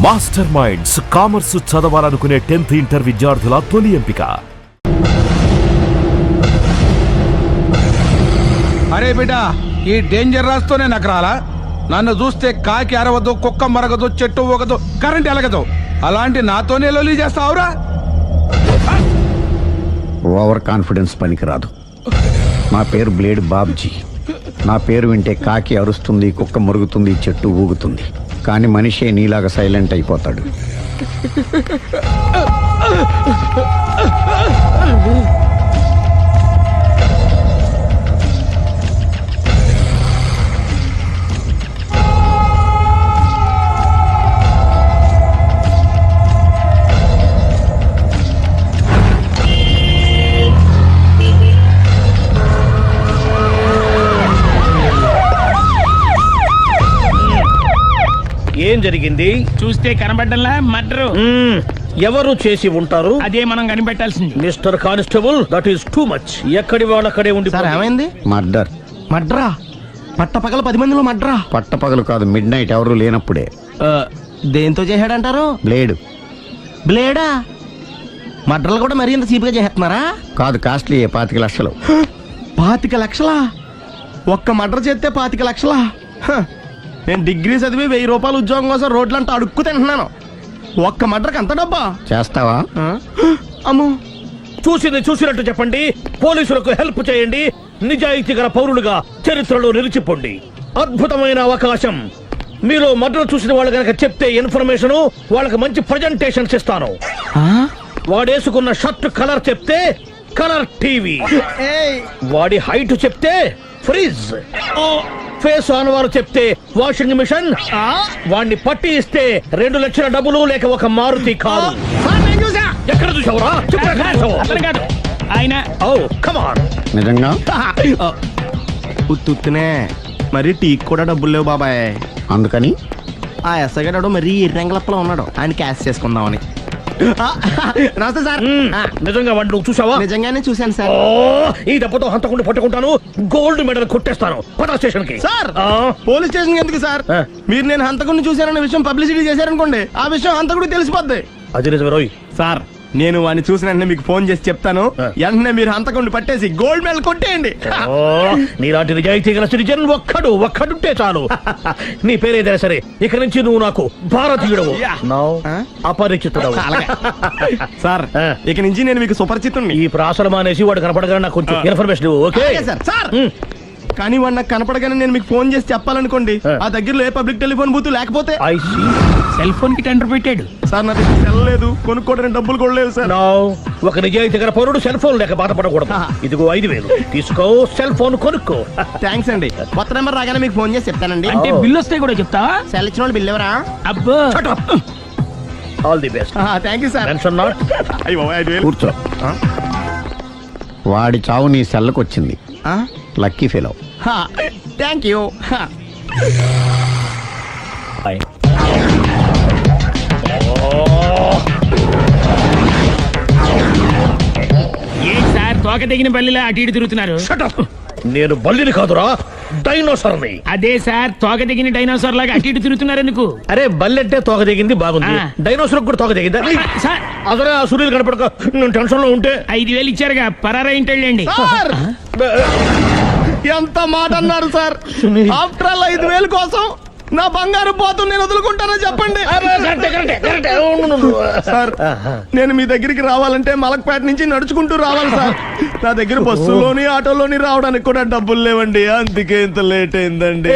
Master minds commerce చదవాలనుకునే 10th inter విద్యార్థుల తొలి ఎంపిక. అరే బిడ్డా, ఈ డేంజర్ రాస్తూనే నాకు రాలా. నన్ను చూస్తే కాకి అరవదు, కుక్క మరగదు, చెట్టు ఊగదు, కరెంట్ ఎలగదు. అలాంటి నాతోనే లొల్లి చేస్తావురా? ఓవర్ కాన్ఫిడెన్స్ పనికిరాదు. నా పేరు బ్లేడ్ బాబ్జీ. నా పేరు వింటే కాకి అరుస్తుంది, కుక్క మురుగుతుంది, చెట్టు ఊగుతుంది. కానీ మనిషే నీలాగా సైలెంట్ అయిపోతాడు. ఏం జరిగింది? చూస్తే కనబడ్డంలా మర్డరు. ఎవరు చేసి ఉంటారు? అదే మనం కనిపెట్టాల్సింది. Mister constable, that is too much. ఎక్కడి వాళ్ళక్కడే ఉండి. ఏమైంది? మర్డర్. మడ్రా? పట్టపగల 10 మందిలో మడ్రా? పట్టపగలు కాదు, మిడ్ నైట్ ఎవరు లేనప్పుడే. దేంతో చేశాడంటారు? బ్లేడ్. బ్లేడా? మడ్రలు కూడా మరీ ఇంత చీప్గా చేస్తున్నారా? కాదు, కాస్ట్లీ 25 లక్షలు. 25 లక్షలా? ఒక్క మడ్ర చేస్తే 25 లక్షలా? నేను డిగ్రీ చదివి 1000 రూపాయలు ఉద్యోగం కోసం రోడ్లంతా అడుక్కు తింటున్నాను. ఒక్క మడ్రకు అంత డబ్బా? చేస్తావా? అమ్మో, చూసింది చూసినట్టు చెప్పండి. పోలీసులకు హెల్ప్ చేయండి. నిజాయితీ గల పౌరులుగా చరిత్రలో నిలిచిపోండి. అద్భుతమైన అవకాశం. మీరు మర్డర్ చూసిన వాళ్ళు కనుక చెప్తే ఇన్ఫర్మేషన్, వాళ్ళకి మంచి ప్రజెంటేషన్స్ ఇస్తాను. వాడేసుకున్న షర్ట్ కలర్ చెప్తే కలర్ టీవీ, వాడి హైట్ చెప్తే ఫ్రిజ్, ఫేస్ ఆన్ వారు చెప్తే వాషింగ్ మిషన్, వాడిని పట్టి ఇస్తే 2 లక్షల డబ్బులు లేక ఒక మారుతి కారు. ఎక్కడ చూసావురా? కాదు ఆయన. Oh come on. నిజంగా? ఉత్తునే. మరి టీకి కూడా డబ్బులు లేవు బాబాయ్. అందుకని ఆ ఎస్ఐ గారు మరీ ఎర్రంగలప్పలో ఉన్నాడు. ఆయన క్యాష్ చేసుకుందామని. నమస్తే సార్. నిజంగా వాడిని నువ్వు చూసావా? నిజంగానే చూశాను సార్. ఈ దెబ్బతో హంతకుండా పట్టుకుంటాను, గోల్డ్ మెడల్ కొట్టేస్తాను. పద స్టేషన్ కి. సార్, పోలీస్ స్టేషన్ ఎందుకు సార్? మీరు నేను హంతకుడిని చూశానన్న విషయం పబ్లిసిటీ చేశారనుకోండి, ఆ విషయం హంతకుడికి తెలిసిపోద్ది. అది నిజమే రోయ్. సార్, నేను వాడిని చూసిన వెంటనే మీకు ఫోన్ చేసి చెప్తాను. వెంటనే మీరు హంతకుడిని పట్టేసి గోల్డ్ మెడల్ కొట్టేయండి. నీలాంటి నిజాయితీ గల సిటిజన్ ఒక్కడుంటే చాలు. నీ పేరేదైనా సరే, ఇక నుంచి నువ్వు నాకు భారతీయుడవు, అపరిచితుడవు. సార్, ఇక నుంచి నేను మీకు సుపరిచితుడిని. ఈ ప్రాసలు మానేసి వాడు కనపడగానే నాకు కొంచెం ఇన్ఫర్మేషన్. Okay sir. కానీ వాడు నాకు కనపడగానే నేను మీకు ఫోన్ చేసి చెప్పాలనుకోండి, ఆ దగ్గరలో ఏ పబ్లిక్ టెలిఫోన్ బూత్ లేకపోతే. సెల్ ఫోన్ కి టెండర్ పెట్టాడు సార్. నా దగ్గర సెల్ లేదు, కొనుక్కోవడానికి డబ్బులు కూడా లేవు సార్. ఒక నిజాయితీ గల పౌరుడు సెల్ ఫోన్ లేక బాధపడకూడదు. ఇదిగో 5,000 తీసుకో, సెల్ ఫోన్ కొనుక్కో. థ్యాంక్స్ అండి. కొత్త నెంబర్ రాగానే మీకు ఫోన్ చేసి చెప్తానండి. అంటే బిల్ వస్తే కూడా చెప్తావా? సెల్ ఇచ్చిన వాళ్ళు బిల్ ఎవరా? అబ్బో, all the best. Thank you sir. Mention not. కూర్చో. వాడి చావు నీ సెల్లకు వచ్చింది. Lucky fellow. Thank you. ఏంటి సార్ తోక తెగిన బల్లిలా అటు ఇటు తిరుగుతున్నారు? నేను బల్లిని కాదురా, డైనోసార్ని. అదే సార్, తోక తెగిన డైనోసార్ లాగా అటు ఇటు తిరుగుతున్నారు ఎందుకు? అరే, బల్లెట్టే తోక దిగింది బాగుంది, డైనోసార్ కూడా తోక దిగిందా? సార్, అసలే ఆ సూర్యులు కనపడక నేను టెన్షన్ లో ఉంటే 5,000 ఇచ్చారుగా, పరారా ఇంటండి. ఎంత మాట అన్నారు సార్? ఆఫ్టర్ ఆల్ 5,000 కోసం నా బంగారు పోతు నేను వదులుకుంటానని చెప్పండి సార్. నేను మీ దగ్గరికి రావాలంటే మలక్పేట నుంచి నడుచుకుంటూ రావాలి సార్. నా దగ్గర బస్సులోని ఆటోలోని రావడానికి కూడా డబ్బులు లేవండి. అందుకే ఇంత లేట్ అయిందండి.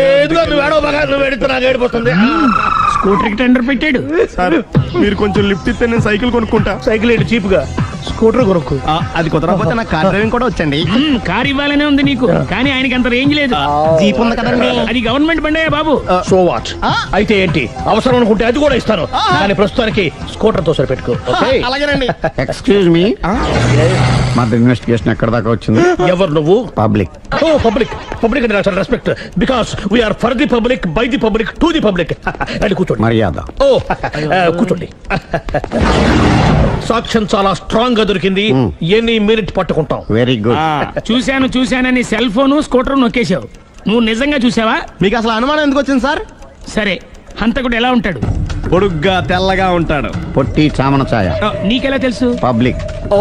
స్కూటర్ కి టెండర్ పెట్టాడు సార్. మీరు కొంచెం లిఫ్ట్ ఇస్తే నేను సైకిల్ కొనుక్కుంటా. సైకిల్ ఏంటి చీప్ గా? స్కూటర్ కొనుక్కు. అది కుదరకపోతే నాకు కార్ డ్రైవింగ్ కూడా వచ్చండి. కార్ ఇవ్వాలనే ఉంది నీకు, కానీ ఆయనకి అంత రేంజ్ లేదు. జీప్ ఉంది కదండి. అది గవర్నమెంట్ బండే బాబు. So what? అయితే ఏంటి, అవసరం అనుకుంటే అది కూడా ఇస్తాను, కానీ ప్రస్తుతానికి స్కూటర్ తో సరిపెట్టుకో. అలాగేనండి. ఎక్స్క్యూజ్ మీ, మర్డర్ ఇన్వెస్టిగేషన్ ఎక్కడ దాకా వచ్చింది? ఎవరు నువ్వు? పబ్లిక్. ఓ పబ్లిక్. పబ్లిక్ అంటే నాకు respect, because we are for the public, by the public, to the public. అది కూర్చోండి. మర్యాద. ఓ కూర్చోండి. సాక్ష్యం చాలా స్ట్రాంగ్ గా దొరికింది. ఎన్ని మినిట్ పట్టుకుంటాం. Very good. చూశానని సెల్ ఫోను స్కూటర్ నొక్కేశావు. నువ్వు నిజంగా చూసావా? మీకు అసలు అనుమానం ఎందుకు వచ్చింది సార్? సరే, హంతకుడు ఎలా ఉంటాడు? పొడుగ్గా తెల్లగా ఉంటాడు. పొట్టి చామన ఛాయ. నీకెలా తెలుసు? పబ్లిక్. ఓ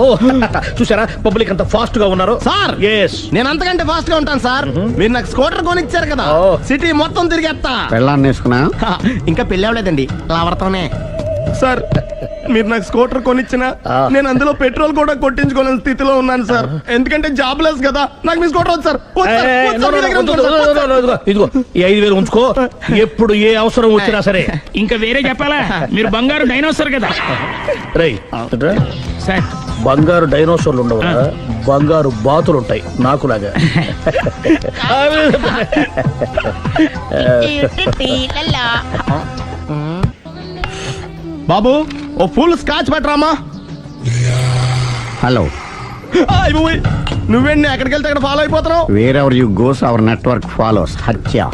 చూసారా పబ్లిక్ అంత ఫాస్ట్ గా ఉన్నారు. సార్ ఎస్ నేను అంతకంటే ఫాస్ట్ గా ఉంటాను సార్. మీరు నాకు స్కూటర్ కొనిచ్చారు కదా, ఓ. సిటీ మొత్తం తిరిగేస్తా. పెళ్ళాన్ని వేసుకున్నా. ఇంకా పెళ్లి అవ్వలేదండి, లావడతానే. సార్ మీరు నాకు స్కూటర్ కొనిచ్చిన నేను అందులో పెట్రోల్ కూడా కొట్టించుకోలేని స్థితిలో ఉన్నాను సార్. ఎందుకంటే జాబ్ లెస్ కదా, నాకు మీ స్కూటర్ వద్దు సార్. వద్దు సార్, వద్దు సార్, మీ దగ్గర ఉంచుకోండి సార్. ఇదిగో ఈ 5,000 ఉంచుకో. ఎప్పుడు ఏ అవసరం వచ్చినా సరే. ఇంకా వేరే చెప్పాలా? మీరు బంగారు డైనోసార్ కదా రై సార్. బంగారు డైనోసార్లు ఉండవు, బంగారు బాతులు ఉంటాయి నాకులాగా. బాబు ఓ ఫుల్ స్కాచ్ పెట్టరామా. హలో. నువ్వేండి ఎక్కడికి వెళ్తే అక్కడ ఫాలో అయిపోతున్నావు? Wherever you goes our network follows. హత్య.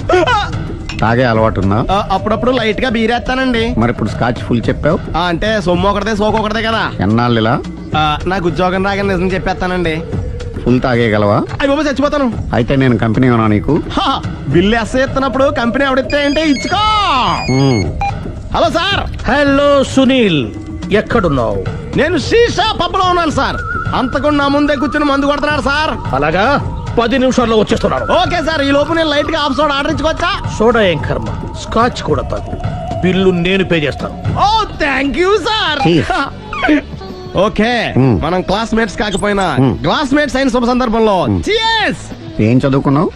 తాగే అలవాటు ఉందా? అప్పుడప్పుడు లైట్ గా బీరేస్తానండి. మరి ఇప్పుడు స్కాచ్ ఫుల్ చెప్పావు. అంటే సొమ్ము ఒకటిదే సోకు ఒకటిదే కదా. ఎన్నాళ్ళు ఇలా? నాకు ఉద్యోగం రాగానే నిజం చెప్పేస్తానండి. ఫుల్ తాగేయగలవా? అయ్యి బాబు చచ్చిపోతాను. అయితే నేను కంపెనీ ఉన్నా నీకు. బిల్లు ఎస్ ఎత్తినప్పుడు కంపెనీ ఎవడితే అంటే ఇచ్చుకో. Hello sir. హలో సునీల్, ఎక్కడున్నావు? నేను శీషా పబ్లో ఉన్నాను సార్. అంతకుండా నా ముందే కూర్చుని మందు కొడుతున్నాడు సార్. అలాగా 10 నిమిషాల్లో వచ్చేస్తున్నాను. ఓకే సార్, ఈ లోపు నేను లైట్ గా ఆఫ్ సోడా ఆర్డర్ ఇచ్చుకోవచ్చా? సోడా ఏం కర్మ, స్కాచ్ కూడా తాగు. బిల్లు నేను పే చేస్తాను. Oh thank you sir. Cheers. Okay మనం క్లాస్మేట్స్ కాకపోయినా క్లాస్మేట్స్ అయిన శుభ సందర్భంలో cheers. ఏం చదువుకున్నావు?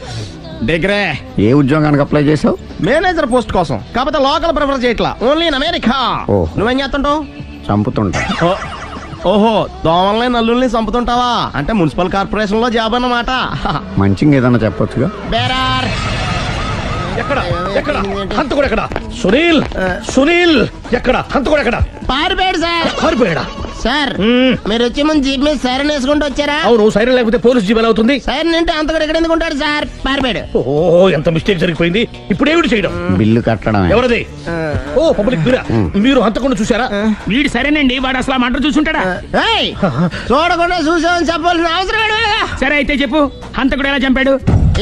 డిగ్రీ. ఏ ఉద్యోగానికి అప్లై చేసావు? మేనేజర్ పోస్ట్ కోసం, కాకపోతే లోకల్ ప్రిఫర్ చేయట్లా, ఓన్లీ ఇన్ అమెరికా. ఓ. నువ్వేం చేస్తుంటావు? చంపుతుంటా. ఓహో, దోమల్ని నల్లుల్ని చంపుతుంటావా? అంటే మున్సిపల్ కార్పొరేషన్ లో జాబ్ అన్నమాట. మంచిగా ఏదన్నా చెప్పొచ్చుగా. బేరార్. ఎక్కడ ఎక్కడ హంతకుడు ఎక్కడ? సునీల్, సునీల్ ఎక్కడ? హంతకుడు ఎక్కడ? పారిపోయాడు సార్. పారిపోయాడా? సార్ మీరు వచ్చే ముందు జీప్ మీద సైరన్ వేసుకుంటూ వచ్చారా? అవును, సైరన్ లేకపోతే పోలీస్ జీబ్ ఎలా అవుతుంది? సైరన్ అంటే అంత కూడా ఎక్కడ ఎందుకు ఉంటాడు సార్? పారిపోయాడు. ఓ ఎంత మిస్టేక్ జరిగిపోయింది. ఇప్పుడు ఏమిటి చేయడం? బిల్లు కట్టడమే. ఎవరది? ఓ పబ్లిక్ మీరా? మీరు హంతకుండా చూసారా? వీడు సరేనండి, వాడు అసలు ఆ మంట చూసుంటాడా? ఏయ్, చూడకుండా చూసామని చెప్పాల్సిన అవసరం ఏంటి? సరే అయితే చెప్పు, హంతకుడు ఎలా చంపాడు?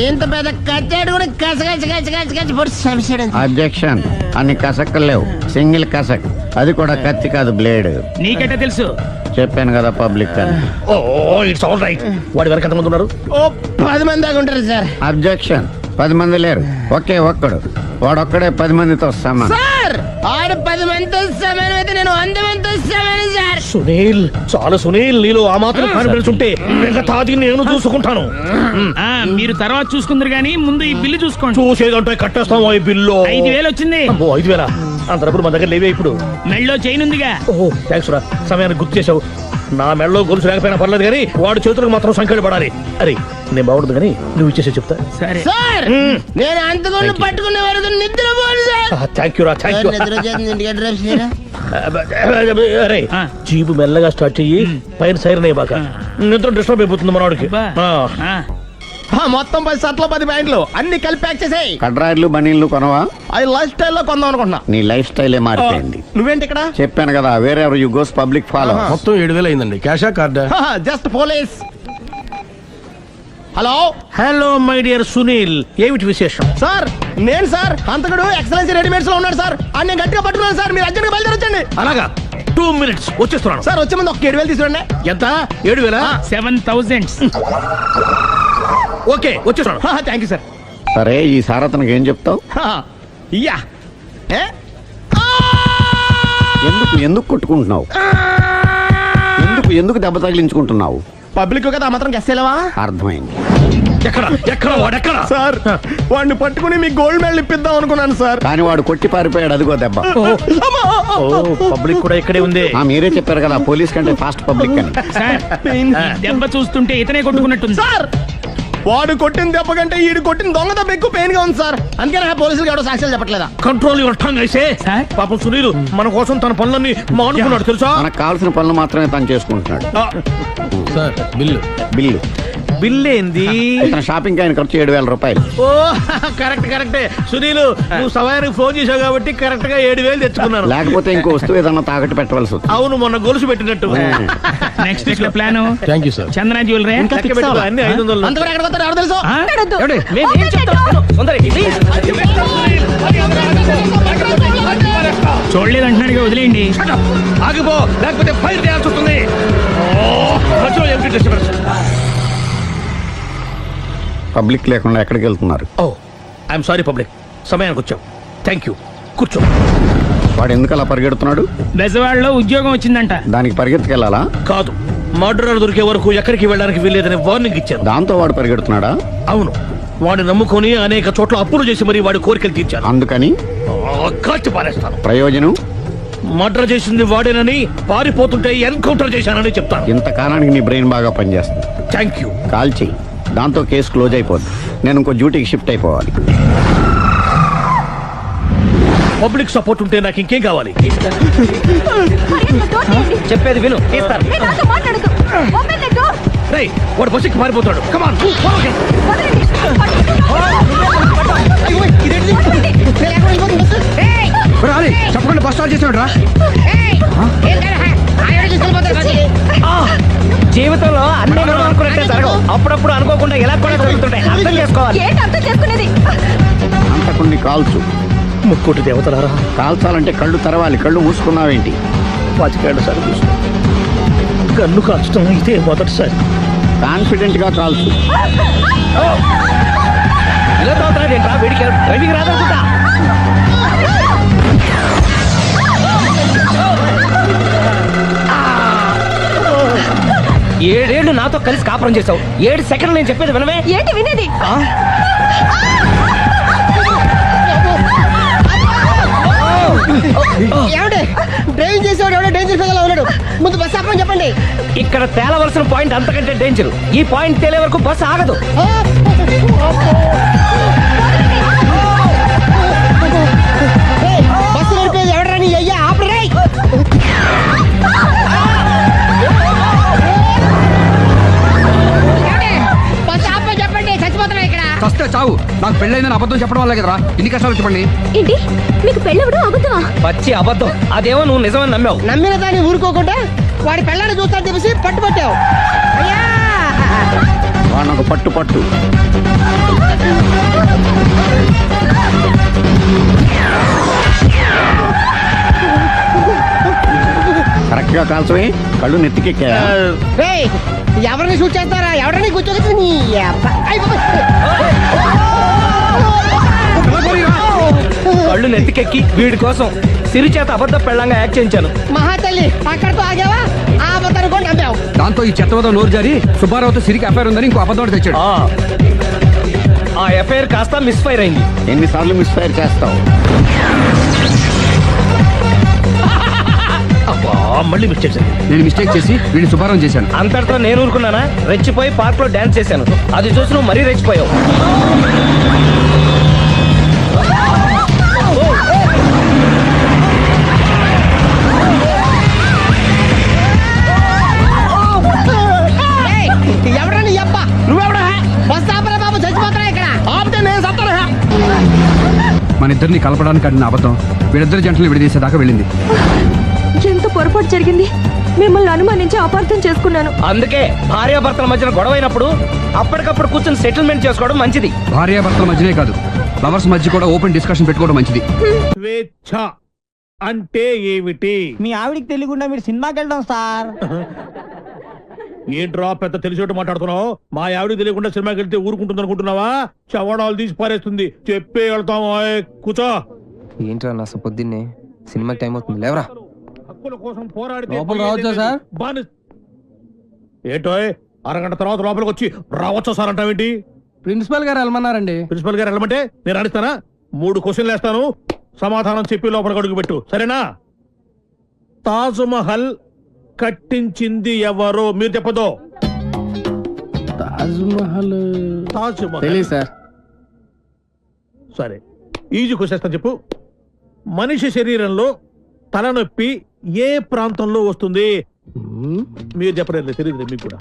ఇంత పెద్ద కచ్చాడు కూడా కచ్చ పొడి చంపేశాడు. అబ్జెక్షన్. అన్ని కసక్కలు లేవు, సింగిల్ కసక్. అది కూడా కత్తి కాదు, బ్లేడ్. నీకెట్టా తెలుసు? చెప్పాను కదా పబ్లిక్ అని. Oh it's all right. వాడి వరకు ఎంతమంది ఉన్నారు? ఓ 10 మంది దాకా ఉంటారు సార్. అబ్జెక్షన్. 10 మంది లేరు, ఒకే ఒక్కడు. వాడొక్కడే 10 మందితో సమానం. సార్ ఆడు 10 మందితో సమానం అయితే నేను 100 మందితో సమానం సార్. సునీల్, చాలా సునీల్, నీలో ఆ మాత్రం కాన్ఫిడెన్స్ ఉంటే మిగతాది నేను చూసుకుంటాను. ఆ మీరు తర్వాత చూసుకుందరు గానీ ముందు ఈ బిల్లు చూసుకోండి. చూసేదంటే కట్టేస్తాం ఈ బిల్లు. 5,000 వచ్చింది. 5,000 అంత డబ్బులు మన దగ్గర లేవే ఇప్పుడు. మెళ్ళో చైన్ ఉందిగా. ఓహో థ్యాంక్స్ రా, సమయానికి గుర్తు చేసావు. నా మెడలో గొలుసు లేకపోయినా పర్లేదు కానీ వాడి చేతులకు మాత్రం సంఖ్యలు పడాలి. అరే నేను బాగుండదు కానీ నువ్వు ఇచ్చేసి చెప్తా. సరే సార్ నేను అంతకుండా పట్టుకునే వరకు నిద్రపోను సార్. థ్యాంక్ యూ రా, థ్యాంక్ యూ. నిద్ర వచ్చేది, ఇంటికి డ్రైవ్ చేయరా? అరే ఆ. జీబు మెల్లగా స్టార్ట్ చెయ్యి, పైన సైరన్ అయ్యాక నిద్ర డిస్టర్బ్ అయిపోతుంది మనవాడికి. అబ్బా. ఆ, మొత్తం 10 షర్ట్లు 10 ప్యాంట్లు అన్ని కలిపి ప్యాక్ చేసేయ్. కడ్రాయిలు బనీళ్లు కొనవా? అది లైఫ్ స్టైల్లో కొందాం అనుకుంటున్నా. నీ లైఫ్ స్టైలే మారిపోయింది. నువ్వేంటి ఇక్కడ? చెప్పాను కదా, వేరే ఎవరు యు గోస్ పబ్లిక్ ఫాలో. మొత్తం 7,000 అయిందండి. క్యాషా కార్డా? Just police. Hello hello my dear Sunil, ఏమిటి విశేషం? సార్ నేను సార్ అంతకుడు ఎక్సలెన్సీ రెడీమేడ్స్ లో ఉన్నాడు సార్. అన్ని గట్టిగా పట్టుకున్నాను సార్. మీరు అర్జెంట్గా బయలుదేరొచ్చండి. అలాగా 2 minutes వచ్చేస్తున్నాను. సార్ వచ్చే ముందు ఒక 7,000 తీసుకురండి. ఎంత? 7,000? 7,000. ఓకే వచ్చేస్తున్నాను. Thank you sir. సరే ఈ సారతనకి ఏం చెప్తావు? ఇయ్యా ఏ? ఎందుకు కొట్టుకుంటున్నావు? ఎందుకు దెబ్బ తగిలించుకుంటున్నావు? పబ్లిక్ కదా మాత్రం గెస్సేలవా? అర్థమైంది. ఎక్కడ వాడెక్కడ? సార్ వాడిని పట్టుకుని మీకు గోల్డ్ మెడల్ ఇప్పిద్దాం అనుకున్నాను సార్. కానీ వాడు కొట్టి పారిపోయాడు, అదిగో దెబ్బ. పబ్లిక్ కూడా ఇక్కడే ఉంది. మీరే చెప్పారు కదా పోలీస్ కంటే ఫాస్ట్ పబ్లిక్ అని. సార్ ఈ దెబ్బ చూస్తుంటే ఇతనే కొట్టుకున్నట్టుంది. సార్ వాడు కొట్టిన దెబ్బ కంటే ఈడు కొట్టిన దొంగ దెబ్బ ఎక్కువ పెయిన్ గా ఉంది సార్. అందుకే పోలీసులు ఎవడో సాక్ష్యాలు చెప్పట్లేదా? కంట్రోల్ యువర్ టంగ్ అయితే. సార్? పాపం సునీల్ మన కోసం తన పనులన్నీ మానుకున్నాడు తెలుసా? మనకు కావాల్సిన పనులు మాత్రమే తను చేసుకుంటున్నాడు. Sir bill. బిల్లు బిల్ ఏంది? ఇతను షాపింగ్ ఆయన ఖర్చు 7,000 రూపాయలు. ఓ కరెక్టే సునీల్, నువ్వు సమయానికి ఫోన్ చేసావు కాబట్టి కరెక్ట్ గా 7,000 తెచ్చుకున్నాను. లేకపోతే ఇంకో వస్తువు ఏదన్నా తాకట్టు పెట్టవలసి వస్తుంది. అవును, మొన్న గొలుసు పెట్టినట్టు. Next week plan thank you sir. Chandana jewellery. లెక్క పెట్టుకో, అన్ని 500. అంతకు ఎక్కడ పోతారు ఎవరు తెలుసు? ఏమండి? మేము ఏం చెప్తాం? తొందరగా ఇది. చూడలేదు అంటున్నాడుగా, వదిలేయండి. Shut up! ఆగిపో, లేకపోతే ఫైర్ చేయాల్సి వస్తుంది. మధ్యలో ఏమిటి disturbance? పబ్లిక్ లేకుండా ఎక్కడికి వెళ్తున్నారు? ఓ ఐఎమ్ సారీ పబ్లిక్, సమయానికి వచ్చాం. థ్యాంక్ యూ, కూర్చో. వాడు ఎందుకు అలా పరిగెడుతున్నాడు? బెజవాడలో ఉద్యోగం వచ్చిందంట. దానికి పరిగెత్తుకెళ్ళాలా? కాదు, మర్డరర్ దొరికే వరకు ఎక్కడికి వెళ్ళడానికి వీల్లేదని వార్నింగ్ ఇచ్చాను. దాంతో వాడు పరిగెడుతున్నాడా? అవును, వాడిని నమ్ముకొని అనేక చోట్ల అప్పులు చేసి మరీ వాడి కోరికలు తీర్చాను. అందుకని కాల్చి పారేస్తాను. ప్రయోజనం? మర్డర్ చేసింది వాడేనని, పారిపోతుంటే ఎన్కౌంటర్ చేశానని చెప్తాను. ఇంతకాలానికి నీ బ్రెయిన్ బాగా పనిచేస్తుంది. Thank you. కాల్ చెయ్యి, దాంతో కేసు క్లోజ్ అయిపోద్ది. నేను ఇంకో డ్యూటీకి షిఫ్ట్ అయిపోవాలి. పబ్లిక్ సపోర్ట్ ఉంటే నాకు ఇంకేం కావాలి? చెప్పేది విను, తీస్తారు. రేయ్, వాడు బస్సుకి మారిపోతాడు. కమాన్, చెప్పకుండా బస్ స్టార్ట్ చేసాడు రా. జీవితంలో అన్ని మనం అనుకున్నట్టే జరగవు. అప్పుడప్పుడు అనుకోకుండా ఎలా కూడా జరుగుతుంటాయి. అర్థం చేసుకోవాలి. అంతకుని కాల్చు. ముక్కోటి దేవతలారా, కాల్చాలంటే కళ్ళు తెరవాలి. కళ్ళు మూసుకున్నావేంటి? పాచికేళ్ల సార్ చూసిన గన్ను కాల్చడం ఇదే మొదటిసారి. కాన్ఫిడెంట్ గా కాల్చు. ఇలా తోతున్నాడు ఏంట్రా? వీడికి డ్రైవింగ్ రాదనుకుంటా. ఏడేళ్లు నాతో కలిసి కాపురం చేసావు. 7 సెకండ్లు నేను చెప్పేది వినవే. ఏంటి వినేది? డ్రైవింగ్ చేసేవాడు ఎవడో డేంజర్ ఫీల్ ఉన్నాడు. ముందు బస్ ఆపమని చెప్పండి. ఇక్కడ తేలవలసిన పాయింట్ అంతకంటే డేంజర్. ఈ పాయింట్ తేలే వరకు బస్సు ఆగదు. బస్సు నడిపేది ఎవడని అయ్యా ఆపరే. బస్ ఆపమని చెప్పండి. చచ్చిపోతున్నా ఇక్కడ. వస్తే చావు. నాకు పెళ్ళైందని అబద్ధం చెప్పడం వల్ల కదరా ఇన్ని కష్టాలు చెప్పండి. ఏంటి మీకు పెళ్ళవడం అబద్ధమా? పచ్చి అబద్ధం. అదేమో నువ్వు నిజమని నమ్మావు. నమ్మిన దాన్ని ఊరుకోకుండా వాడి పెళ్ళాన్ని చూస్తాను చెప్పేసి పట్టుపట్టావు. అయ్యా వాడినొక పట్టు పట్టు. కరెక్ట్ గా కాల్చవే. కళ్ళు నెత్తికెక్కా? రేయ్, ఎవరిని షూట్ చేస్తారా? ఎవరిని కూర్చోగచ్చు నీ అబ్బా. అయ్ బాబోయ్. కళ్ళు నెత్తికెక్కి వీడి కోసం సిరి చేత అబద్ధ పెళ్ళంగా యాక్ట్ చేయించాను. మహాతల్లి అక్కడితో ఆగావా? ఆ అబద్ధాన్ని కూడా నమ్మావు. దాంతో ఈ చెత్తవదో నోరు జారి సుబ్బారావుతో సిరికి అఫైర్ ఉందని ఇంకో అబద్ధం తెచ్చాడు. ఆ ఎఫ్ఐఆర్ కాస్త మిస్ఫైర్ అయింది. ఎన్నిసార్లు మిస్ఫైర్ చేస్తావు? అబ్బా, మళ్ళీ మిస్ చేశాను. నేను మిస్టేక్ చేసి వీడిని సుబ్బారావు చేశాను. అంతటితో నేను ఊరుకున్నానా? రెచ్చిపోయి పార్క్ లో డాన్స్ చేశాను. అది చూసి నువ్వు మరీ రెచ్చిపోయావు. ఎవరని అబ్బా? నువ్వెవడా? బస్ ఆపరా బాబు, చచ్చిపోతున్నా ఇక్కడ. ఆపితే నేను సత్తానా? మన ఇద్దరిని కలపడానికి అడిగిన అబద్ధం వీళ్ళిద్దరి జంటలు విడదీసేదాకా వెళ్ళింది. ఎంత పొరపాటు జరిగింది. మిమ్మల్ని అనుమానించి అపార్థం చేసుకున్నాను. అందుకే భార్యాభర్తల మధ్యన గొడవైనప్పుడు అప్పటికప్పుడు కూర్చొని సెటిల్మెంట్ చేసుకోవడం మంచిది. భార్యాభర్తల మధ్యనే కాదు, లవర్స్ మధ్య కూడా ఓపెన్ డిస్కషన్ పెట్టుకోవడం మంచిది. స్వేచ్ఛ అంటే ఏమిటి? మీ ఆవిడికి తెలియకుండా మీరు సినిమాకి వెళ్ళడం సార్. ఏంట్రా పెద్ద తెలిసేట్టు మాట్లాడుతున్నావు? మా ఆవిడకి తెలియకుండా సినిమాకి వెళ్తే ఊరుకుంటుంది అనుకుంటున్నావా? చవడాలు తీసి పారేస్తుంది. చెప్పే వెళ్తాము. కూర్చో. ఏంట్రా నా పొద్దున్నే సినిమాకి టైం అవుతుంది, లేవరా. హక్కుల కోసం పోరాడితే లోపల రావచ్చా సార్? ఏంటో అరగంట తర్వాత లోపలికి వచ్చి రావచ్చా సార్ అంటావేంటి? ప్రిన్సిపల్ గారు వెళ్ళమన్నారండి. ప్రిన్సిపల్ గారు వెళ్ళమంటే నేను అడుగుతానా? 3 క్వశ్చన్లు వేస్తాను, సమాధానం చెప్పి లోపలికి అడుగు పెట్టు, సరేనా? తాజ్ మహల్ కట్టించింది ఎవరు? మీరు చెప్పదో. తాజ్ మహల్ తెలియదు సార్. సరే, ఈజీ క్వశ్చన్ చెప్పు. మనిషి శరీరంలో తలనొప్పి ఏ ప్రాంతంలో వస్తుంది? మీరు చెప్పలేదు, తెలియదు మీకు కూడా.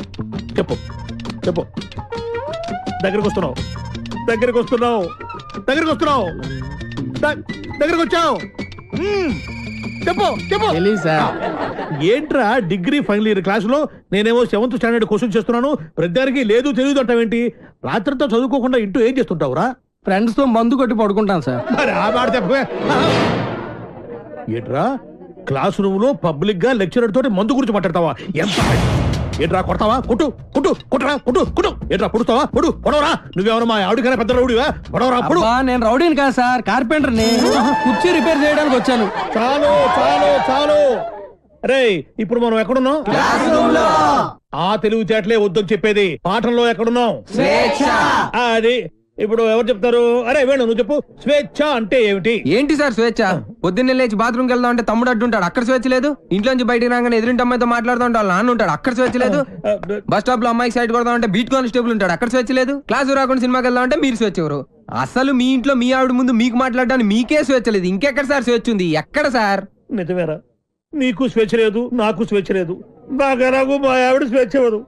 చెప్పు చెప్పు. దగ్గరికి వస్తున్నావు, దగ్గరికి వస్తున్నావు, దగ్గరికి వస్తున్నావు, దగ్గరికి వచ్చావు. చెప్పు చెప్పు. ఏంట్రా డిగ్రీ ఫైనల్ ఇయర్ క్లాసులో నేనేమో 7th స్టాండర్డ్ క్వశ్చన్ చేస్తున్నాను, ప్రతిదానికి లేదు తెలియదు అంటావేంటి? రాత్రితో చదువుకోకుండా ఇంటూ ఏం చేస్తుంటావురా? ఫ్రెండ్స్ తో మందు కొట్టి పడుకుంటాను సార్. మరి ఆ మాట చెప్పే. ఏట్రా క్లాస్ రూమ్ లో పబ్లిక్ గా లెక్చరర్ తోటి మందు గురించి మాట్లాడతావా? ఎంత ఏట్రా కొడతావా? కొట్టు కొట్టు కొట్టరా కొట్టు కొట్టు. ఏట్రా పొడుస్తావా? పొడు పొడవరా. నువ్వెవరు మా ఆవిడకైనా పెద్ద రౌడివా? పొడవరా పొడు. నేను రౌడీని కాదు సార్, కార్పెంటర్ని. కుర్చీ రిపేర్ చేయడానికి వచ్చాను. చాలు చాలు చాలు. అరే ఇప్పుడు మనం ఎక్కడున్నాం? ఆ తెలివితేటలే వద్దని చెప్పేది. పాఠంలో ఎక్కడున్నాం? అది ఇప్పుడు ఎవరు చెప్తారు? అరే వేణు నువ్వు చెప్పు. స్వేచ్ఛ అంటే ఏమిటి? ఏంటి సార్ స్వేచ్ఛ? పొద్దున్నే లేచి బాత్రూమ్కి వెళ్దాం అంటే తమ్ముడు అడ్డుంటాడు, అక్కడ స్వేచ్ఛ లేదు. ఇంట్లోంచి బయటికి రాగానే ఎదురింటి అమ్మాయితో మాట్లాడుతూ ఉంటాడు, నాన్న ఉంటాడు, అక్కడ స్వేచ్ఛ లేదు. బస్ స్టాప్ లో అమ్మాయికి సైడ్ కొడదాం అంటే బీట్ కానిస్టేబుల్ ఉంటాడు, అక్కడ స్వేచ్ఛ లేదు. క్లాసు రాకుండా సినిమాకి వెళ్దాం అంటే మీరు స్వేచ్ఛ ఎవరు? అసలు మీ ఇంట్లో మీ ఆవిడ ముందు మీకు మాట్లాడడానికి మీకే స్వేచ్ఛ లేదు, ఇంకెక్కడ సార్ స్వేచ్ఛ ఉంది? ఎక్కడ సార్? నిజమేరా, నీకు స్వేచ్ఛ లేదు, నాకు స్వేచ్ఛ లేదు. నాకు మా ఆవిడ స్వేచ్ఛ ఇవ్వదు.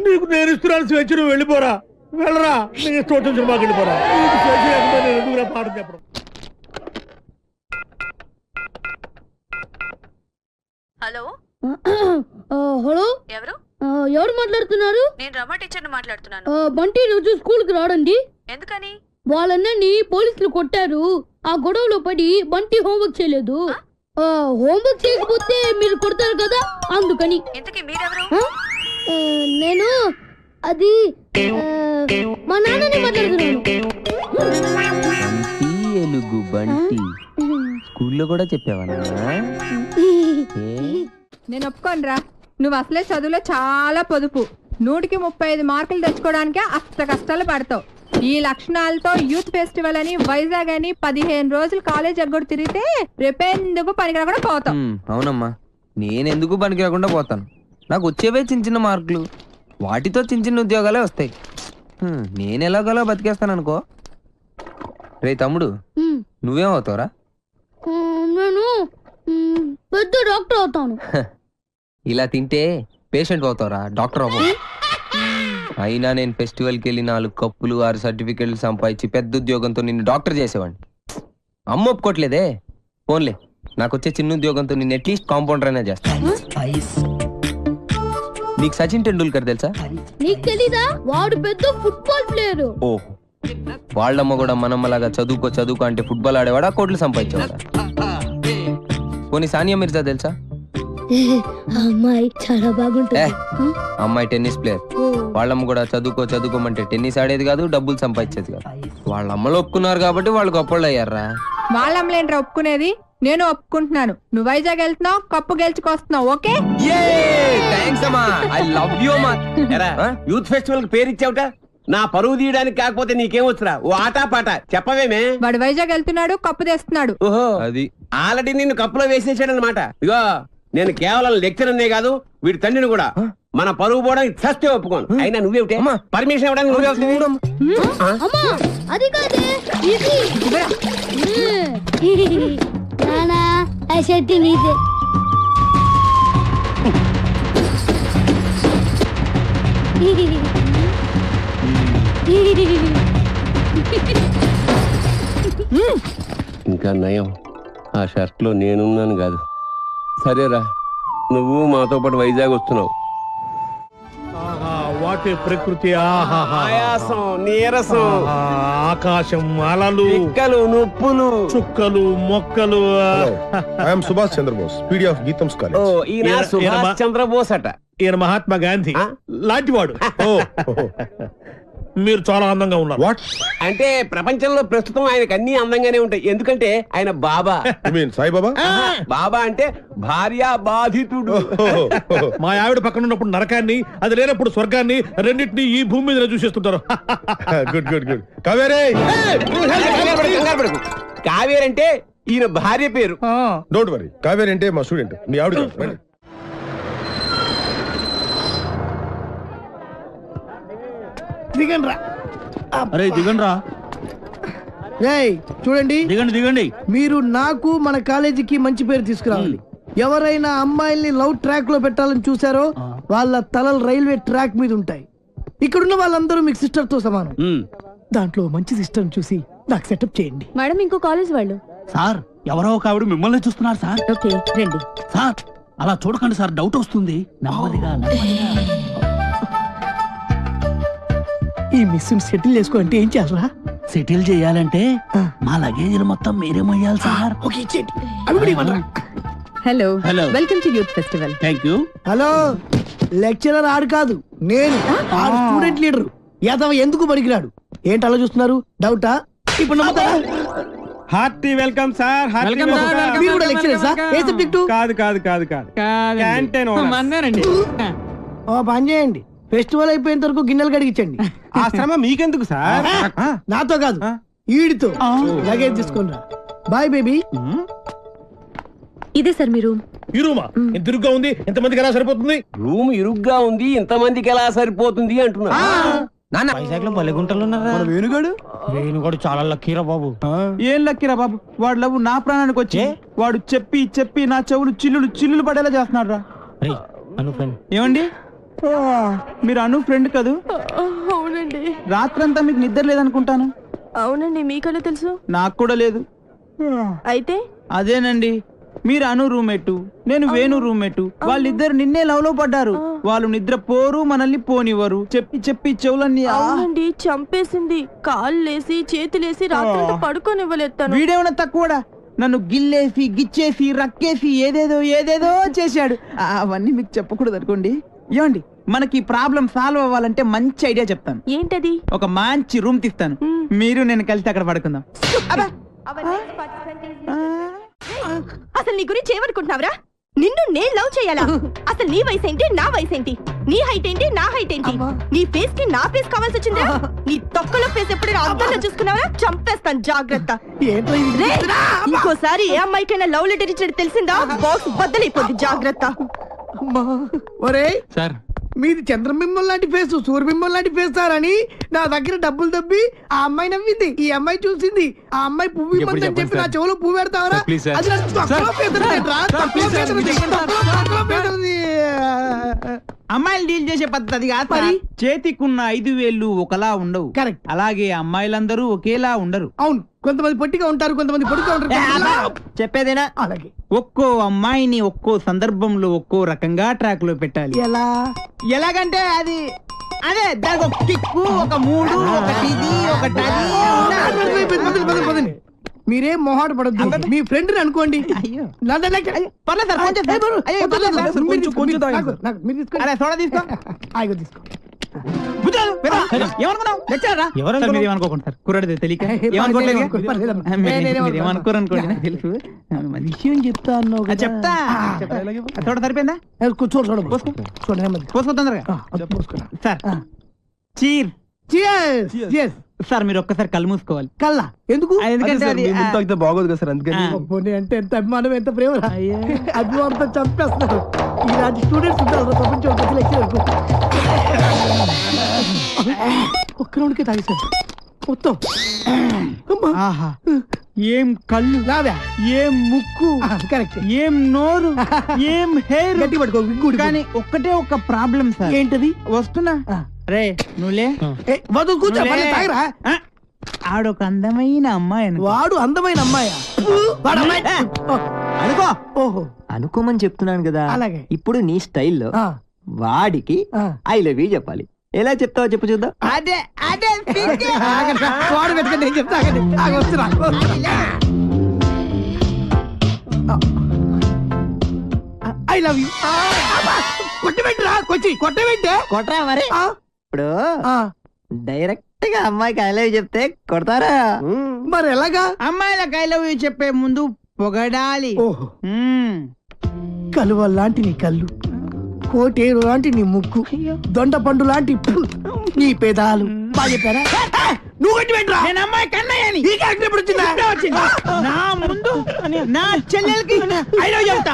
నీకు నేను ఇస్తున్నాను స్వేచ్ఛ, నువ్వు వెళ్ళిపోరా. వెళ్ళరా, నీకు ఇష్టం వచ్చిన సినిమాకి వెళ్ళిపోరా. నీకు స్వేచ్ఛ లేకపోతే నేను ఎందుకురా పాఠం చెప్పడం? హలో హలో, ఎవరు? ఎవరు మాట్లాడుతున్నారు? నేను రమ టీచర్ని మాట్లాడుతున్నాను. బంటి రోజు స్కూల్ కి రాడండి. ఎందుకని? వాళ్ళన్నని పోలీసులు కొట్టారు. ఆ గొడవలో పడి బంటి హోంవర్క్ చేయలేదు. హోంవర్క్ చేయకపోతే మీరు కొడతారు కదా, అందుకని. ఇంతకీ మీరెవరు? నేను అది మా నాన్నని మాట్లాడుతున్నాను. ఎలుగు బంటి స్కూల్లో కూడా చెప్పావా? నేను ఒప్పుకోనరా, నువ్వు అసలే చదువులో చాలా పొదుపు. 100కి 35 మార్కులు తెచ్చుకోవడానికే అస్త కష్టాలు పడతావు. ఈ లక్షణాలతో యూత్ ఫెస్టివల్ అని వైజాగ్ అని 15 రోజులు కాలేజ్ ఎగ్గొడు తిరిగితే రేపెందుకు పనికిరాకుండా పోతావు. అవునమ్మా, నేనెందుకు పనికి రాకుండా పోతాను? నాకు వచ్చేవే చిన్న చిన్న మార్కులు, వాటితో చిన్న చిన్న ఉద్యోగాలే వస్తాయి. నేను ఎలాగోలా బతికేస్తాను అనుకో. రే తమ్ముడు, నువ్వేమవుతావురా? నేను పెద్ద డాక్టర్ అవుతాను. ఇలా తింటే పేషెంట్ అవుతావురా, డాక్టర్ అవ్వవు. అయినా నేను ఫెస్టివల్కి వెళ్ళి 4 కప్పులు 6 సర్టిఫికెట్లు సంపాదించి పెద్ద ఉద్యోగంతో నిన్ను డాక్టర్ చేసేవాడిని. అమ్మ ఒప్పుకోట్లేదే. ఫోన్లే, నాకు వచ్చే చిన్న ఉద్యోగంతో నిన్ను అట్లీస్ట్ కాంపౌండర్ అయినా చేస్తాను. నీకు సచిన్ టెండూల్కర్ తెలుసా? నీకు తెలీదా? వాడు పెద్ద ఫుట్బాల్ ప్లేయర్. ఓ, వాళ్ళమ్మ కూడా మనమ్మలాగా చదువుకో అంటే ఫుట్బాల్ ఆడేవాడా, కోట్లు సంపాదించేవాడా? పోనీ సానియా మిర్జా తెలుసా? అమ్మాయి చాలా బాగుంటుంది. అమ్మాయి టెన్నిస్ ప్లేయర్. వాళ్ళమ్మ కూడా చదువుకోమంటే టెన్నిస్ ఆడేది కాదు, డబ్బులు సంపాదించేది కాదు. వాళ్ళ అమ్మలు ఒప్పుకున్నారు కాబట్టి వాళ్ళు గొప్పళ్ళు అయ్యారా. వాళ్ళమ్మలేంట్రా ఒప్పుకునేది? నేను ఒప్పుకుంటున్నాను. నువ్వు వైజాగ్ వెళ్తున్నావు, కప్పు గెలుచుకొస్తున్నావు. ఓకే, యూత్ ఫెస్టివల్ కి పేరు ఇచ్చావుట. నా పరువు తీయడానికి కాకపోతే నీకేమొచ్చురా? ఓ ఆటా పాట చెప్పవేమే? వాడు వైజాగ్ వెళ్తున్నాడు, కప్పు తెస్తున్నాడు. ఓహో, అది ఆల్రెడీ నిన్ను కప్పులో వేసేసాడు అనమాట. ఇగో, నేను కేవలం లెక్చరర్నే కాదు, వీడి తండ్రిని కూడా. మన పరువు పోవడానికి చస్తే ఒప్పుకోను. అయినా నువ్వేమిటే పర్మిషన్ ఇవ్వడానికి నువ్వే అది కాదే ఇది. నానా ఆ షర్ట్ నీదే. ఇంకా నయం, ఆ షర్ట్ లో నేనున్నాను కాదు. సరేరా, నువ్వు మాతో పాటు వైజాగ్ వస్తున్నావు. వాటి ప్రకృతి, ఆయాసం, నీరసం, ఆకాశం, అలలు, పిక్కలు, నొప్పులు, చుక్కలు, మొక్కలు. I'm Subhash Chandrabose, PD of Gitam's college. ఈయన సుభాష్ చంద్రబోస్ అట. ఈయన మహాత్మా గాంధీ లాంటివాడు. మీరు చాలా అందంగా ఉన్నారు. వాట్ అంటే ప్రపంచంలో ప్రస్తుతం ఆయనకు అన్ని అందంగానే ఉంటాయి, ఎందుకంటే ఆయన బాబా. సాయిబాబా? బాబా అంటే భార్య బాధితుడు. మా ఆవిడ పక్కన ఉన్నప్పుడు నరకాన్ని, అది లేనప్పుడు స్వర్గాన్ని, రెండింటినీ ఈ భూమి మీద చూసేస్తుంటారు. Good good good. కావేరే, కావేరి అంటే ఈయన భార్య పేరు. డోంట్ వరీ, కావేరి అంటే మా స్టూడెంట్, మీ ఆవిడ కాదు. దిగండి రా. అరే దిగండి రా. చూడండి, దిగండి. మీరు నాకు మన కాలేజీకి మంచి పేరు తీసుకురావాలి. ఎవరైనా అమ్మాయిల్ని లవ్ ట్రాక్ లో పెట్టాలని చూసారో వాళ్ళ తలలు రైల్వే ట్రాక్ మీద ఉంటాయి. ఇక్కడున్న వాళ్ళందరూ మీకు సిస్టర్ తో సమానం. దాంట్లో మంచి సిస్టర్ చూసి నాకు సెటప్ చేయండి. మేడం, ఇంకో కాలేజ్ వాళ్ళు. సార్, ఎవరో ఒక ఆవిడ మిమ్మల్ని చూస్తున్నారు సార్. ఓకే, రండి. సార్, అలా చూడకండి సార్, డౌట్ వస్తుంది. నెమ్మదిగా. ఈ మిస్ సెటిల్ చేసుకో అంటే ఏం చేయాలరా? సెటిల్ చేయాలంటే మా లగేజీలు మొత్తం మీరే మొయ్యాలి సార్. ఓకే ఇచ్చేయండి. అవి కూడా ఇవ్వండి. Hello hello. Welcome to youth festival. Thank you. Hello, lecturer ఆడు కాదు, నేను ఆడు స్టూడెంట్ లీడర్. యాదవ ఎందుకు పనికిరాడు? ఏంటి అలా చూస్తున్నారు? డౌటా? ఇప్పుడు నమ్ముతారా? Hearty welcome sir. Welcome, sir. Welcome. మీరు కూడా లెక్చరర్ సార్? ఏ సబ్జెక్టు? కాదు కాదు కాదు కాదు క్యాంటీన్ మన్నారండి. ఓ పని చేయండి, ఫెస్టివల్ అయిపోయేంత వరకు గిన్నెలు కడిగించండి. ఆ శ్రమ మీకెందుకు సార్? నాతో కాదు, ఈడితో. లగేజ్ తీసుకుని రా. Bye baby. ఇదే సార్ మీ రూమ్. ఈ రూమా ఎంత ఇరుగ్గా ఉంది, ఎంతమందికి ఎలా సరిపోతుంది? రూమ్ ఇరుగ్గా ఉంది, ఇంతమందికి ఎలా సరిపోతుంది అంటున్నా. వైజాగ్ లో బలెగుంటలు ఉన్నారా? వేణుగాడు వేణుగోడు చాలా లక్కీరా బాబు. ఏం లక్కిరా బాబు, వాడు లవ్ నా ప్రాణానికి వచ్చి వాడు చెప్పి చెప్పి నా చెవులు చిల్లులు పడేలా చేస్తున్నాడు రా. అను ఫ్రెండ్. ఏమండి, మీరు అను ఫ్రెండ్ కదూ? అవునండి. రాత్రంతా మీకు నిద్ర లేదనుకుంటాను. అవునండి, మీకలా తెలుసు? నాకు కూడా లేదు. అయితే అదేనండి, మీరు అను రూమ్మేటు, నేను వేణు రూమ్మేటు. వాళ్ళిద్దరు నిన్నే లవ్ లో పడ్డారు. వాళ్ళు నిద్ర పోరు, మనల్ని పోనివ్వరు. చెప్పి చెప్పి చెవులన్నీ అవునండి, చంపేసింది. కాళ్ళేసి చేతులేసి రాత్రి పడుకోనివ్వలేదు. వీడేమన్నా తక్కువడా? నన్ను గిల్లేసి గిచ్చేసి రక్కేసి ఏదేదో ఏదేదో చేశాడు. అవన్నీ మీకు చెప్పకూడదు అనుకోండి. ఏమండి, మనకి ప్రాబ్లం సాల్వ్ అవ్వాలంటే మంచి ఐడియా చెప్తాను. ఏంటది? ఒక మంచి రూమ్ తీస్తాను, మీరు నేను కలిసి అక్కడ పడుకుందాం. అసలు నీ గురించి ఏమనుకుంటున్నావురా? నిన్ను నేను లవ్ చేయాలా? అసలు నీ వయసు ఏంటి, నా వయసు ఏంటి? నీ హైట్ ఏంటి, నా హైట్ ఏంటి? నీ ఫేస్ కి నా ఫేస్ కావాల్సి వచ్చిందా? నీ తొక్కలో ఫేస్ ఎప్పుడైనా అద్దంలో చూసుకున్నావా? చంపేస్తాను, జాగ్రత్త. ఇంకోసారి ఏ అమ్మాయికైనా లవ్ లెటర్ ఇచ్చినట్టు తెలిసిందా, బాక్స్ బద్దలైపోద్ది, జాగ్రత్త. ఒరే సార్, మీది చంద్రబింబం లాంటి ఫేస్, సూర్యబింబం లాంటి ఫేస్ సార్ అని నా దగ్గర డబ్బులు దబ్బి ఆ అమ్మాయి నవ్వింది, ఈ అమ్మాయి చూసింది. ఆ అమ్మాయి పువ్వు ఇవ్వమని చెప్పి నా చెవులో పువ్వు పెడతావరా? అది నాకు తక్కువ పేదరికేంట్రా? తక్కువ పేదరిది. అమ్మాయిలు డీల్ చేసే పద్ధతి కాదు మరి. చేతికున్న 5 వేళ్ళు ఒకలా ఉండవు. కరెక్ట్. అలాగే అమ్మాయిలందరూ ఒకేలా ఉండరు. అవును, కొంతమంది పొట్టిగా ఉంటారు, కొంతమంది పొడుగా ఉంటారు. చెప్పేదేనా? అలాగే ఒక్కో అమ్మాయిని ఒక్కో సందర్భంలో ఒక్కో రకంగా ట్రాక్ లో పెట్టాలి. ఎలాగంటే అది అదే దానికి ఒక కిక్కు, ఒక మూడు, ఒకటి ఇది, ఒకటి అది. మీరేం మొహాట పడద్దు, మీ ఫ్రెండ్ అనుకోండి. విషయం చెప్తా అన్నావు, చెప్తా. చూడ సరిపోయిందా? సార్ చీర్ సార్, మీరు ఒక్కసారి కళ్ళు మూసుకోవాలి. కళ్ళ ఎందుకు? ఎందుకంటే బాగోదు కదా సార్, అందుకని. అంటే ఎంత అభిమానం, ఎంత ప్రేమ. అభిమానంతో చంపేస్తున్నారు. ఇలాంటి స్టూడెంట్స్ ఉంటారు ప్రపంచం. ఒక్క రౌండ్కే తాగేశారు మొత్తం. ఏం కళ్ళు, ఏం ముక్కు, కరెక్ట్, ఏం నోరు, ఏం హెయిర్. గట్టి పట్టుకో. కానీ ఒక్కటే ఒక ప్రాబ్లం సార్. ఏంటది? వస్తున్నా రే, నువ్వులే కూర్చో. ఆడొక అందమైన అమ్మాయి. వాడు అందమైన అమ్మాయా? అనుకో. ఓహో, అనుకోమని చెప్తున్నాను కదా. అలాగే ఇప్పుడు నీ స్టైల్లో వాడికి ఐ లవ్ యూ చెప్పాలి. ఎలా చెప్తావో చెప్పు చూద్దాం. అదే అదే వాడు వెతకండి, నేను చెప్తా. I love you. కొట్టబెట్టరా, కొట్టబెట్టే కొట్టరా మరి. ఇప్పుడు డైరెక్ట్ గా అమ్మాయికి ఐ లవ్ యూ చెప్తే కొడతారా? మరి ఎలాగా? అమ్మాయిలకు ఐ లవ్ యూ చెప్పే ముందు పొగడాలి. కలువ లాంటి నీ కళ్ళు, కోటేరు లాంటి నీ ముక్కు, దొండ పండు లాంటి నీ పెదాలు. బాగా చెప్పారా? నువ్వు కొట్టి పెట్టరా. నేను అమ్మాయి కన్నయ్యని. ఈ క్యారెక్టర్ ఎప్పుడు వచ్చిందా? నా ముందు నా చెల్లెలకి ఐ లవ్ చెప్తా.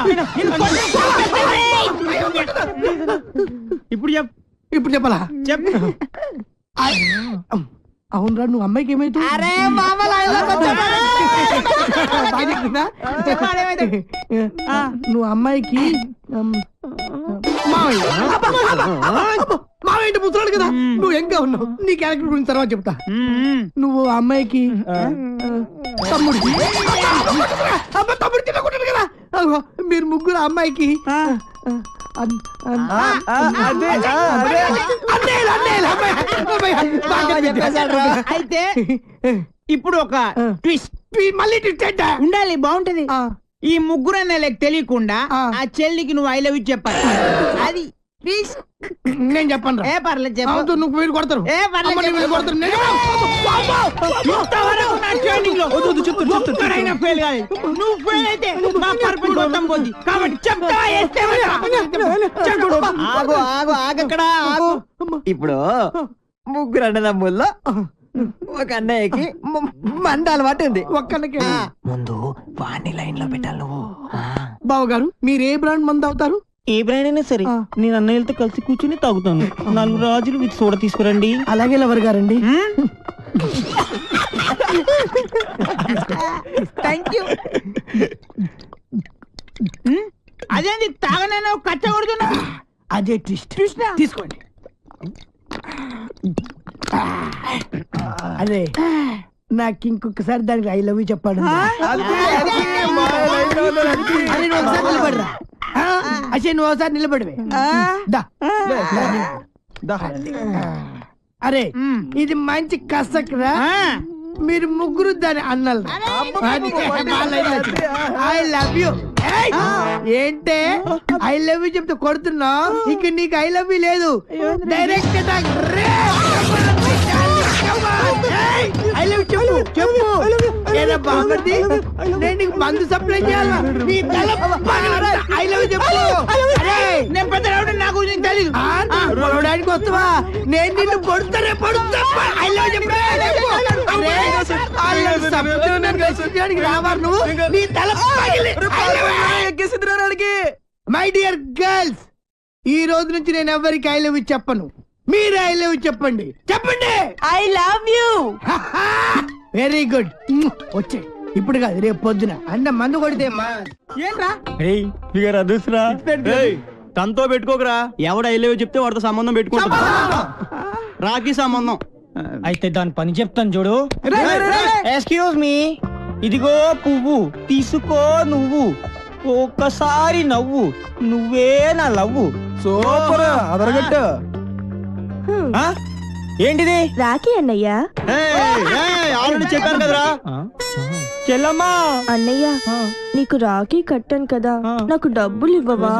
ఇప్పుడు చెప్పాలా? చెప్పు. అవునరా, నువ్వు అమ్మాయికి ఏమైతే నువ్వు అమ్మాయికి మావయ్య ముసలాడు కదా, నువ్వు ఎంగా ఉన్నావు. నీ క్యారెక్టర్ గురించి తర్వాత చెప్తా. నువ్వు అమ్మాయికి తమ్ముడు. తమ్ముడు తినకుంటాడు కదా. మీరు ముగ్గురు అమ్మాయికి అయితే ఇప్పుడు ఒక ట్విస్ట్ మళ్ళీ ట్విస్ట్ ఉండాలి, బాగుంటది. ఈ ముగ్గురు అన్నయ్యలకు తెలియకుండా ఆ చెల్లికి నువ్వు ఐ లవ్ యూ చెప్పాలి. అది ట్విస్ట్. నేను చెప్పను. ఏ పర్లేదు చెప్పు. నువ్వు వీడు కొడతారు. ఏ పర్లేదు నువ్వు ఫెయిల్ అయితే మా పర్పస్ మొత్తం పోద్ది. కాబట్టి చెప్తావా? ఆగు ఆగు ఆగక్కడ ఆగు. ఇప్పుడు ముగ్గురు అన్నదమ్ముల్లో ఒక అన్నయ్యకి మంద అలవాటు ఉంది. ఒక్కళ్ళకి ముందు వాణ్ణి లైన్ లో పెట్టాలి నువ్వు. బావగారు మీరు ఏ బ్రాండ్ మంది అవుతారు? ఏ బ్రాండ్ అయినా సరే నేను అన్నయ్యలతో కలిసి కూర్చుని తాగుతాను. 4 రాజులు విత్ సోడా తీసుకురండి. అలాగే లవర్ గారండి. Thank you. అదేంటి తాగనైనా కచ్చ కొడుతున్నా? అదే ట్విస్ట్. తీసుకోండి. అరే నాకు ఇంకొకసారి దానికి ఐ లవ్ యూ చెప్పాడు. నిలబడరా అసలు నువ్వు ఒకసారి నిలబడివే. అరే ఇది మంచి కసక్రా. మీరు ముగ్గురు దాని అన్నలు. I love you. ఏంటే ఐ లవ్ యూ చెప్తే కొడుతున్నావు? ఇక నీకు ఐ లవ్ యూ లేదు. డైరెక్ట్ ఐ లవ్ చెప్పు చెప్పు. ఏదో బాగుంది. నేను నీకు మందు సప్లై చేయాలా? నీ తల ఐ లవ్ చెప్పు. నేను పెద్ద నాకు తెలీదు. పొడవడానికి వస్తావా? నేను నిన్ను పొడుతానే పొడుతా. ఐ లవ్ చెప్పు. రావారు నువ్వు. నీ తల మై డియర్ గర్ల్స్, ఈ రోజు నుంచి నేను ఎవరికి ఐ లవ్ యూ చెప్పను. మీరు ఐ లవ్ యూ చెప్పండి. చెప్పండి I love you. Very good. వచ్చే ఇప్పుడు కాదు రేపు పొద్దున అన్న మందు కొడితే ఏంట్రా తనతో పెట్టుకోకరా. ఎవడ ఐ లవ్ యూ చెప్తే వాడితో సంబంధం పెట్టుకుంటా. రాఖీ సంబంధం. అయితే దాని పని చెప్తాను చూడు. ఎక్స్క్యూజ్ మీ, ఇదిగో పువ్వు తీసుకో నువ్వు. ఒక్కసారి నవ్వు, నువ్వే నా లవ్వు. సూపర్ అదరగట్టు. ఏంటిది? రాఖీ అన్నయ్య. ఆల్రెడీ చెప్పాను కదరా. చెల్లమ్మా. అన్నయ్య నీకు రాఖీ కట్టాను కదా, నాకు డబ్బులు ఇవ్వవా?